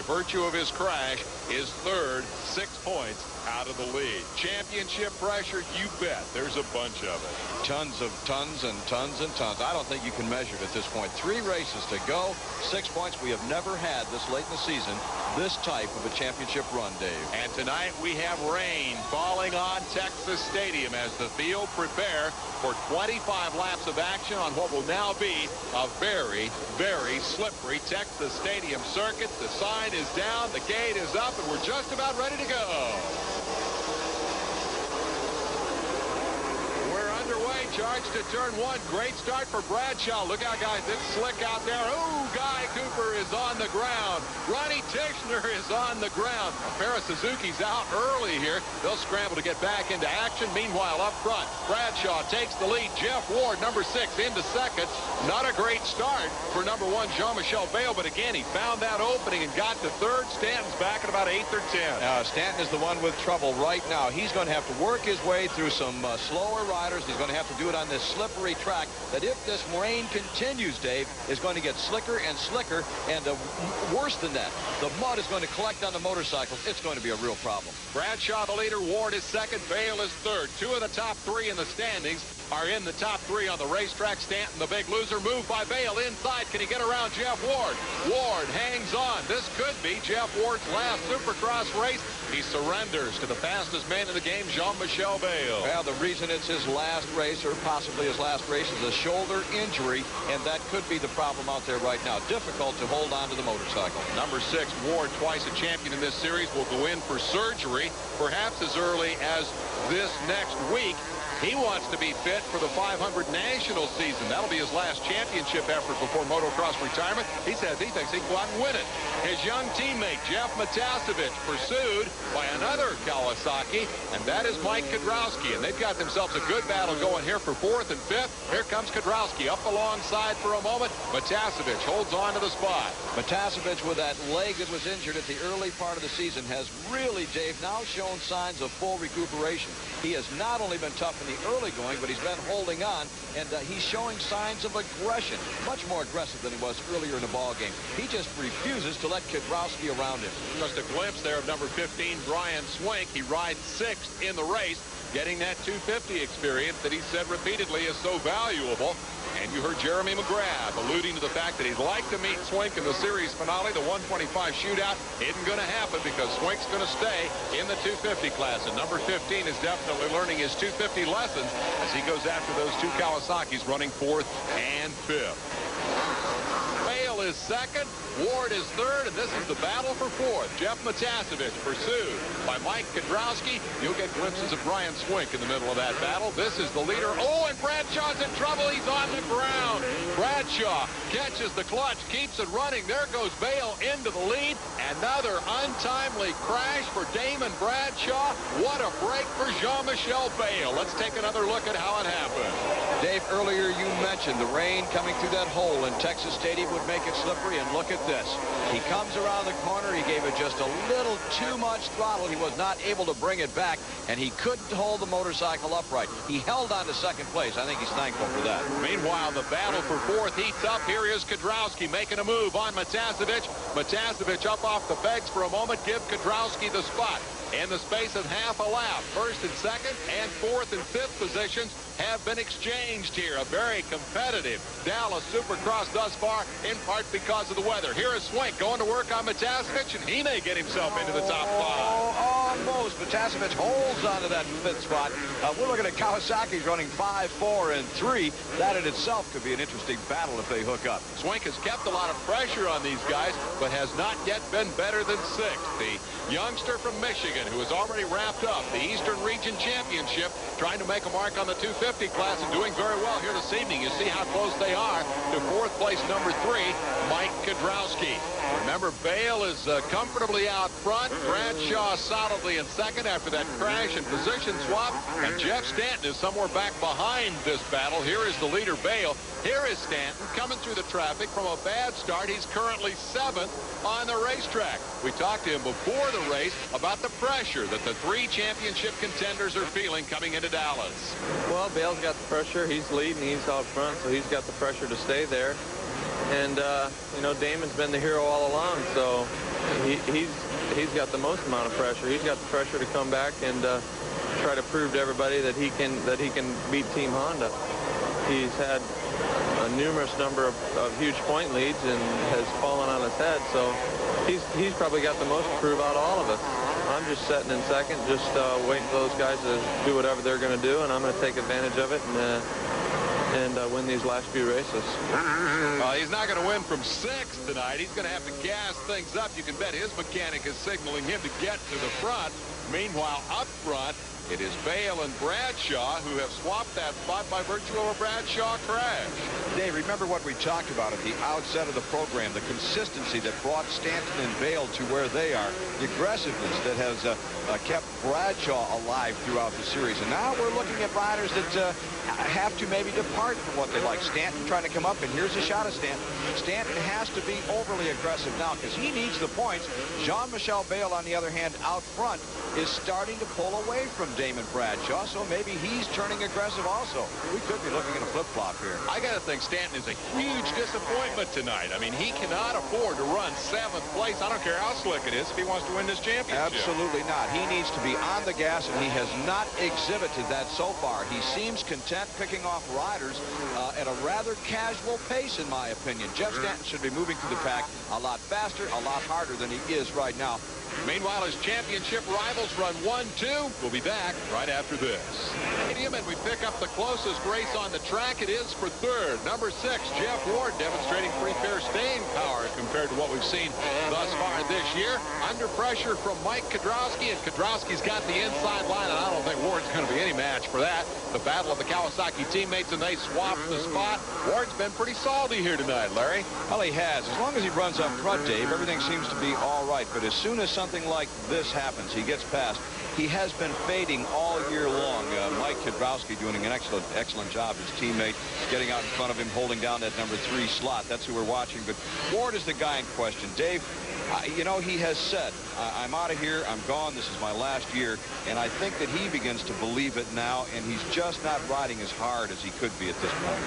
virtue of his crash, is third, 6 points out of the lead. Championship pressure, you bet. There's a bunch of it. Tons and tons. I don't think you can measure it at this point. 3 races to go, 6 points. We have never had this late in the season this type of a championship run, Dave. And tonight we have rain falling on Texas Stadium as the field prepare for 25 laps of action on what will now be a very, very slippery Texas Stadium circuit. The sign is down, the gate is up, and we're just about ready to go. Charged to turn 1. Great start for Bradshaw. Look out, guys. It's slick out there. Ooh, Guy Cooper is on the ground. Ronnie Tishner is on the ground. A pair of Suzuki's out early here. They'll scramble to get back into action. Meanwhile, up front, Bradshaw takes the lead. Jeff Ward, number 6, into second. Not a great start for number 1, Jean-Michel Bayle, but again, he found that opening and got to third. Stanton's back at about 8th or 10th. Stanton is the one with trouble right now. He's going to have to work his way through some slower riders. He's going to have to do it on this slippery track that, if this rain continues, Dave, is going to get slicker and slicker, and worse than that, the mud is going to collect on the motorcycles. It's going to be a real problem. Bradshaw the leader, Ward is second, Bayle is third. 2 of the top 3 in the standings are in the top 3 on the racetrack. Stanton, the big loser, moved by Bayle inside. Can he get around Jeff Ward? Ward hangs on. This could be Jeff Ward's last Supercross race. He surrenders to the fastest man in the game, Jean-Michel Bayle. Well, the reason it's his last race, or possibly his last race, is a shoulder injury, and that could be the problem out there right now. Difficult to hold on to the motorcycle. Number 6, Ward, twice a champion in this series, will go in for surgery, perhaps as early as this next week. He wants to be fit for the 500 national season. That'll be his last championship effort before motocross retirement. He says he thinks he can go out and win it. His young teammate, Jeff Matasevich, pursued by another Kawasaki, and that is Mike Kudrowski. And they've got themselves a good battle going here for 4th and 5th. Here comes Kudrowski up alongside for a moment. Matasevich holds on to the spot. Matasevich, with that leg that was injured at the early part of the season, has really, Dave, now shown signs of full recuperation. He has not only been tough in the early going, but he's been holding on, and he's showing signs of aggression, much more aggressive than he was earlier in the ball game. He just refuses to let Kudrowski around him. Just a glimpse there of number 15, Brian Swink. He rides 6th in the race, getting that 250 experience that he said repeatedly is so valuable. And you heard Jeremy McGrath alluding to the fact that he'd like to meet Swink in the series finale. The 125 shootout isn't going to happen because Swink's going to stay in the 250 class. And number 15 is definitely learning his 250 lessons as he goes after those 2 Kawasaki's running 4th and 5th. Bayle is second, Ward is third, and this is the battle for 4th. Jeff Matasevich pursued by Mike Kudrowski. You'll get glimpses of Brian Swink in the middle of that battle. This is the leader. Oh, and Bradshaw's in trouble. He's on the ground. Bradshaw catches the clutch, keeps it running. There goes Bayle into the lead. Another untimely crash for Damon Bradshaw. What a break for Jean-Michel Bayle. Let's take another look at how it happened. Dave, earlier you mentioned the rain coming through that hole in Texas Stadium would make it slippery, and look at this. He comes around the corner. He gave it just a little too much throttle. He was not able to bring it back, and he couldn't hold the motorcycle upright. He held on to second place. I think he's thankful for that. Meanwhile, the battle for 4th heats up. Here is Kudrowski making a move on Matasevich. Matasevich up off the pegs for a moment. Give Kudrowski the spot. In the space of half a lap, 1st and 2nd and 4th and 5th positions have been exchanged here. A very competitive Dallas Supercross thus far, in part because of the weather. Here is Swink going to work on Matasevich, and he may get himself into the top 5. Almost. Matasevich holds on to that 5th spot. We're looking at Kawasaki's running 5, 4, and 3. That in itself could be an interesting battle if they hook up. Swink has kept a lot of pressure on these guys, but has not yet been better than 6th. The youngster from Michigan, who has already wrapped up the Eastern Region Championship, trying to make a mark on the 250 class and doing very well here this evening. You see how close they are to 4th place number 3, Mike Kudrowski. Remember, Bayle is comfortably out front. Bradshaw solidly in second after that crash and position swap. And Jeff Stanton is somewhere back behind this battle. Here is the leader, Bayle. Here is Stanton coming through the traffic from a bad start. He's currently 7th on the racetrack. We talked to him before the race about the pressure that the 3 championship contenders are feeling coming into Dallas. Well, Bayle's got the pressure. He's leading. He's out front, so he's got the pressure to stay there. And, you know, Damon's been the hero all along, so he's got the most amount of pressure. He's got the pressure to come back and try to prove to everybody that he can beat Team Honda. He's had a numerous number of huge point leads and has fallen on his head, so he's probably got the most to prove out of all of us. I'm just sitting in second, just waiting for those guys to do whatever they're going to do, and I'm going to take advantage of it and win these last few races. Well, he's not going to win from 6th tonight. He's going to have to gas things up. You can bet his mechanic is signaling him to get to the front. Meanwhile, up front, it is Bale and Bradshaw who have swapped that spot by virtue of a Bradshaw crash. Dave, remember what we talked about at the outset of the program, the consistency that brought Stanton and Bale to where they are, the aggressiveness that has kept Bradshaw alive throughout the series. And now we're looking at riders that have to maybe depart from what they like. Stanton trying to come up, and here's a shot of Stanton. Stanton has to be overly aggressive now because he needs the points. Jean-Michel Bale, on the other hand, out front, is starting to pull away from Damon Bradshaw, so maybe he's turning aggressive also. We could be looking at a flip-flop here. I got to think Stanton is a huge disappointment tonight. I mean, he cannot afford to run 7th place. I don't care how slick it is if he wants to win this championship. Absolutely not. He needs to be on the gas, and he has not exhibited that so far. He seems content picking off riders at a rather casual pace, in my opinion. Jeff Stanton should be moving through the pack a lot faster, a lot harder than he is right now. Meanwhile, his championship rivals run 1-2. We'll be back right after this. And we pick up the closest race on the track. It is for 3rd. Number 6, Jeff Ward, demonstrating pretty fair staying power compared to what we've seen thus far this year. Under pressure from Mike Kedrowski, and Kedrowski's got the inside line, and I don't think Ward's going to be any match for that. The battle of the Kawasaki teammates, and they swapped the spot. Ward's been pretty salty here tonight, Larry. Well, he has. As long as he runs up front, Dave, everything seems to be all right. But as soon as something like this happens, he gets past. He has been fading all year long. Mike Kedrowski doing an excellent job. His teammate getting out in front of him, holding down that number 3 slot. That's who we're watching. But Ward is the guy in question. Dave, you know, he has said, I'm out of here, I'm gone, this is my last year, and I think that he begins to believe it now, and he's just not riding as hard as he could be at this point.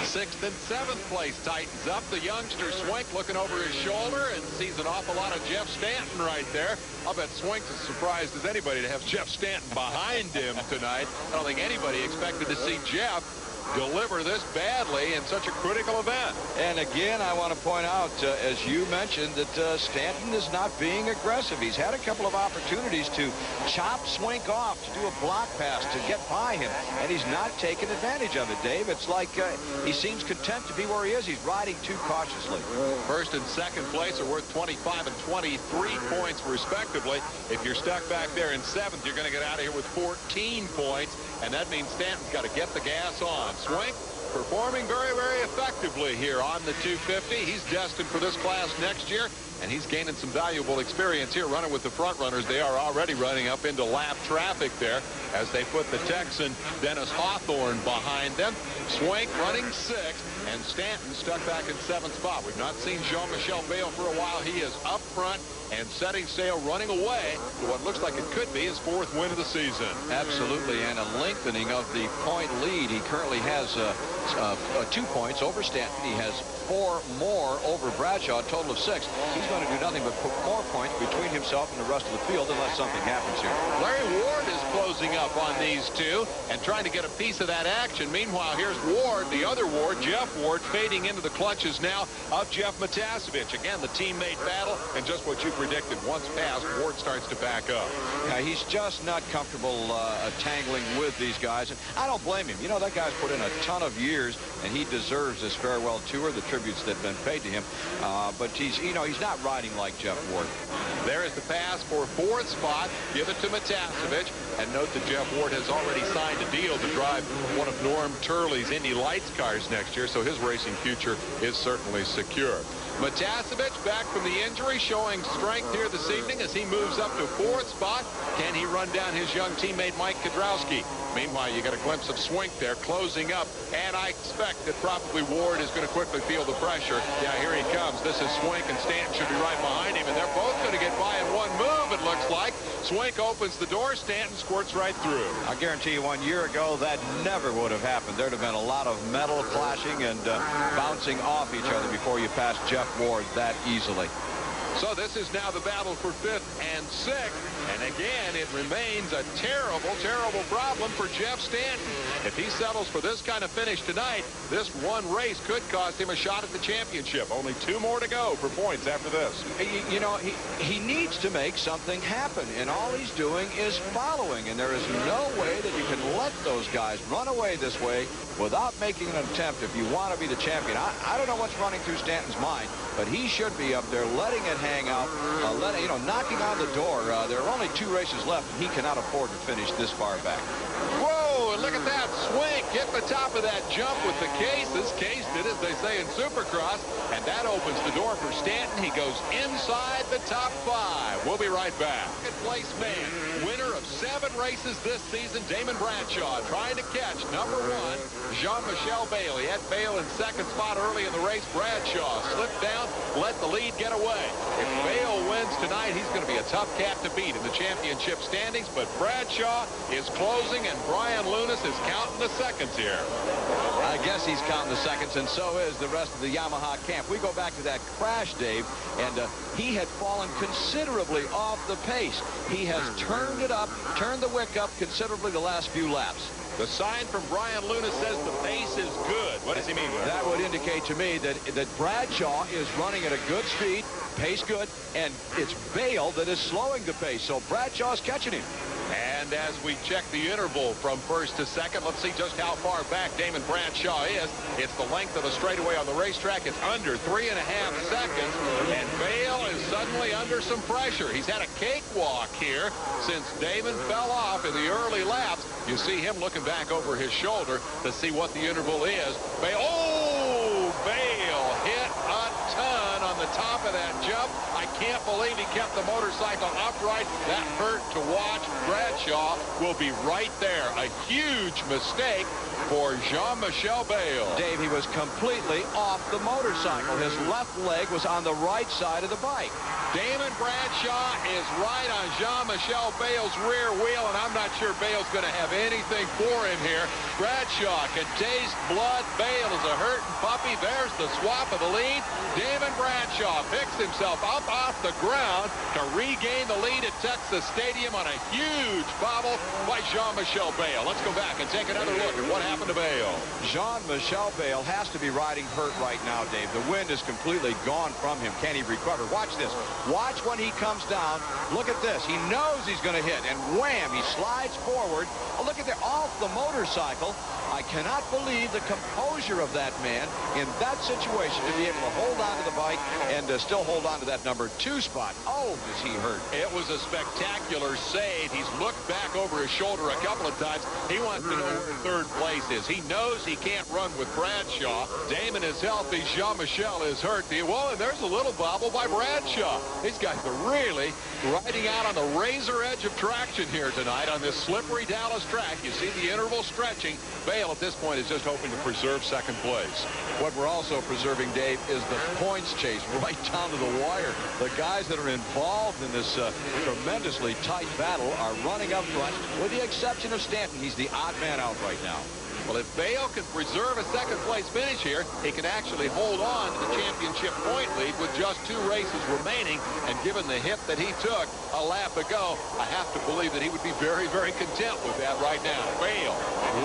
6th and 7th place tightens up. The youngster Swink looking over his shoulder and sees an awful lot of Jeff Stanton right there. I'll bet Swink's as surprised as anybody to have Jeff Stanton behind him tonight. I don't think anybody expected to see Jeff deliver this badly in such a critical event. And again, I want to point out, as you mentioned, that Stanton is not being aggressive. He's had a couple of opportunities to chop Swink off, to do a block pass, to get by him, and he's not taking advantage of it, Dave. It's like he seems content to be where he is. He's riding too cautiously. 1st and 2nd place are worth 25 and 23 points respectively. If you're stuck back there in 7th, you're going to get out of here with 14 points, and that means Stanton's got to get the gas on. Swink performing very, very effectively here on the 250. He's destined for this class next year, and he's gaining some valuable experience here running with the front runners. They are already running up into lap traffic there as they put the Texan Dennis Hawthorne behind them. Swink running 6th, and Stanton stuck back in 7th spot. We've not seen Jean-Michel Bale for a while. He is up front and setting sail, running away to what looks like it could be his 4th win of the season. Absolutely, and a lengthening of the point lead. He currently has 2 points over Stanton. He has 4 more over Bradshaw, a total of 6. He's going to do nothing but put more points between himself and the rest of the field unless something happens here. Larry Ward is closing up on these two and trying to get a piece of that action. Meanwhile, here's Ward, the other Ward, Jeff Ward, fading into the clutches now of Jeff Matasevich. Again, the teammate battle, and just what you predicted. Once passed, Ward starts to back up. Yeah, he's just not comfortable tangling with these guys, and I don't blame him. You know, that guy's put in a ton of years, and he deserves this farewell tour, the tributes that have been paid to him. But he's not riding like Jeff Ward. There is the pass for 4th spot. Give it to Matasevich. And note that Jeff Ward has already signed a deal to drive one of Norm Turley's Indy Lights cars next year, so his racing future is certainly secure. Matasevich back from the injury, showing strength here this evening as he moves up to 4th spot. Can he run down his young teammate Mike Kedrowski? Meanwhile, you got a glimpse of Swink there closing up, and I expect that probably Ward is going to quickly feel the pressure. Yeah, here he comes. This is Swink, and Stanton should be right behind him, and they're both going to get by in one move, it looks like. Swink opens the door, Stanton squirts right through. I guarantee you 1 year ago that never would have happened. There'd have been a lot of metal clashing and bouncing off each other before you passed Jeff Ward that easily. So this is now the battle for 5th and 6th. And again, it remains a terrible, terrible problem for Jeff Stanton. If he settles for this kind of finish tonight, this one race could cost him a shot at the championship. Only 2 more to go for points after this. You know, he needs to make something happen, and all he's doing is following. And there is no way that you can let those guys run away this way without making an attempt if you want to be the champion. I don't know what's running through Stanton's mind, but he should be up there letting it hang out, knocking on the door. There are only 2 races left, and he cannot afford to finish this far back. Whoa, and look at that swing. Hit the top of that jump with the cases. Cased it, as they say in Supercross, and that opens the door for Stanton. He goes inside the top 5. We'll be right back. Second place man, winner of 7 races this season, Damon Bradshaw, trying to catch number 1, Jean-Michel Bale. He had Bale in second spot early in the race. Bradshaw slipped down, let the lead get away. If Bale wins tonight, he's going to be a tough cat to beat in the championship standings, but Bradshaw is closing, and Brian Lunas is counting the seconds here. I guess he's counting the seconds, and so is the rest of the Yamaha camp. We go back to that crash, Dave, and he had fallen considerably off the pace. He has turned it up, turned the wick up considerably the last few laps. The sign from Brian Lunas says the pace is good. What does he mean by that? That would indicate to me that Bradshaw is running at a good speed, pace good, and it's Bale that is slowing the pace. So Bradshaw's catching him. And as we check the interval from 1st to 2nd, let's see just how far back Damon Bradshaw is. It's the length of the straightaway on the racetrack. It's under 3.5 seconds, and Bale is suddenly under some pressure. He's had a cakewalk here since Damon fell off in the early laps. You see him looking back over his shoulder to see what the interval is. Bale hit a ton on the top of that jump. I can't believe he kept the motorcycle upright. That hurt to watch. Bradshaw will be right there. A huge mistake for Jean-Michel Bale. Dave, he was completely off the motorcycle. His left leg was on the right side of the bike. Damon Bradshaw is right on Jean-Michel Bale's rear wheel, and I'm not sure Bale's going to have anything for him here. Bradshaw can taste blood. Bale is a hurting puppy. There's the swap of the lead. Damon Bradshaw picks himself up off the ground to regain the lead at Texas Stadium on a huge bobble by Jean-Michel Bale. Let's go back and take another look at what happened to Bale. Jean-Michel Bale has to be riding hurt right now, Dave. The wind is completely gone from him. Can he recover? Watch this. Watch when he comes down. Look at this. He knows he's going to hit, and wham, he slides forward. Oh, look at that, off the motorcycle. I cannot believe the composure of that man in that situation to be able to hold on to the bike and still hold on to that number 2 spot. Oh, does he hurt. It was a spectacular save. He's looked back over his shoulder a couple of times. He wants to know where 3rd place is. He knows he can't run with Bradshaw. Damon is healthy. Jean-Michel is hurt. Well, and there's a little bobble by Bradshaw. These guys are really riding out on the razor edge of traction here tonight on this slippery Dallas track. You see the interval stretching. Bale at this point is just hoping to preserve 2nd place. What we're also preserving, Dave, is the points chase right down to the wire. The guys that are involved in this tremendously tight battle are running up front, with the exception of Stanton. He's the odd man out right now. Well, if Bale can preserve a 2nd place finish here, he can actually hold on to the championship point lead with just 2 races remaining. And given the hit that he took a lap ago, I have to believe that he would be very, very content with that right now. Bale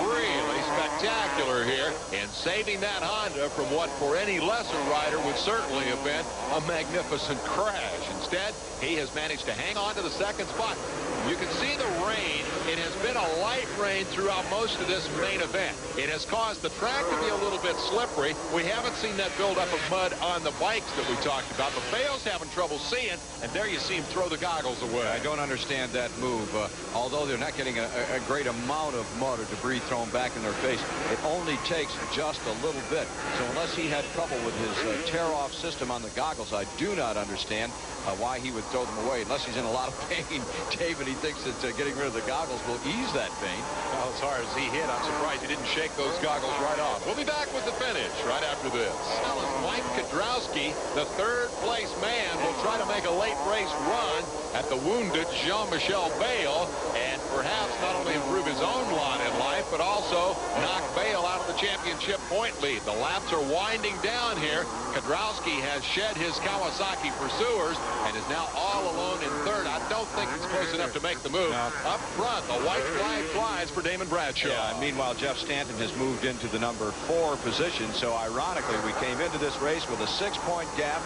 really spectacular here in saving that Honda from what for any lesser rider would certainly have been a magnificent crash. Instead, he has managed to hang on to the 2nd spot. You can see the rain. It has been a light rain throughout most of this main event. It has caused the track to be a little bit slippery. We haven't seen that buildup of mud on the bikes that we talked about, but Bale's having trouble seeing, and there you see him throw the goggles away. I don't understand that move. Although they're not getting a great amount of mud or debris thrown back in their face, it only takes just a little bit. So unless he had trouble with his tear-off system on the goggles, I do not understand why he would throw them away, unless he's in a lot of pain, Dave, and he thinks that getting rid of the goggles will ease that pain. Well, as hard as he hit, I'm surprised he didn't shake those goggles right off. We'll be back with the finish right after this. Mike Kudrowski, the 3rd place man, will try to make a late race run at the wounded Jean-Michel Bale, and perhaps not only improve his own lot in life, but also knock Bale out of the championship point lead. The laps are winding down here. Kedrowski has shed his Kawasaki pursuers and is now all alone in third. I don't think it's close enough to make the move. No. Up front, the white flag flies for Damon Bradshaw. Yeah, and meanwhile, Jeff Stanton has moved into the number 4 position. So ironically, we came into this race with a 6-point gap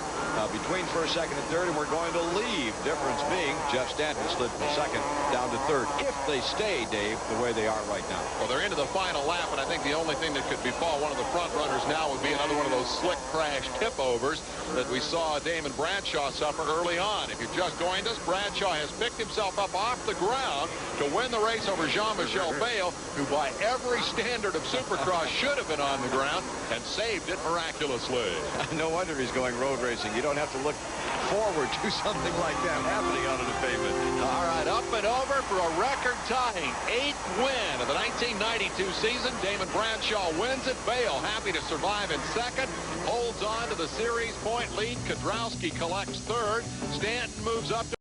between first, second, and third, and we're going to leave. Difference being Jeff Stanton slid from second down to third. If they stay, Dave, the way they are right now. Well, they're into the final lap, and I think the only thing that could befall one of the front runners now would be another one of those slick crash tip-overs that we saw Damon Bradshaw suffer early on. If you've just joined us, Bradshaw has picked himself up off the ground to win the race over Jean-Michel Bale, who by every standard of Supercross should have been on the ground, and saved it miraculously. No wonder he's going road racing. You don't have to look forward to something like that happening on the pavement. All right, up and over for a record-tying 8th win of the 1992 season. Damon Bradshaw wins it. Bale happy to survive in second. Holds on to the series point lead. Kedrowski collects third. Stanton moves up to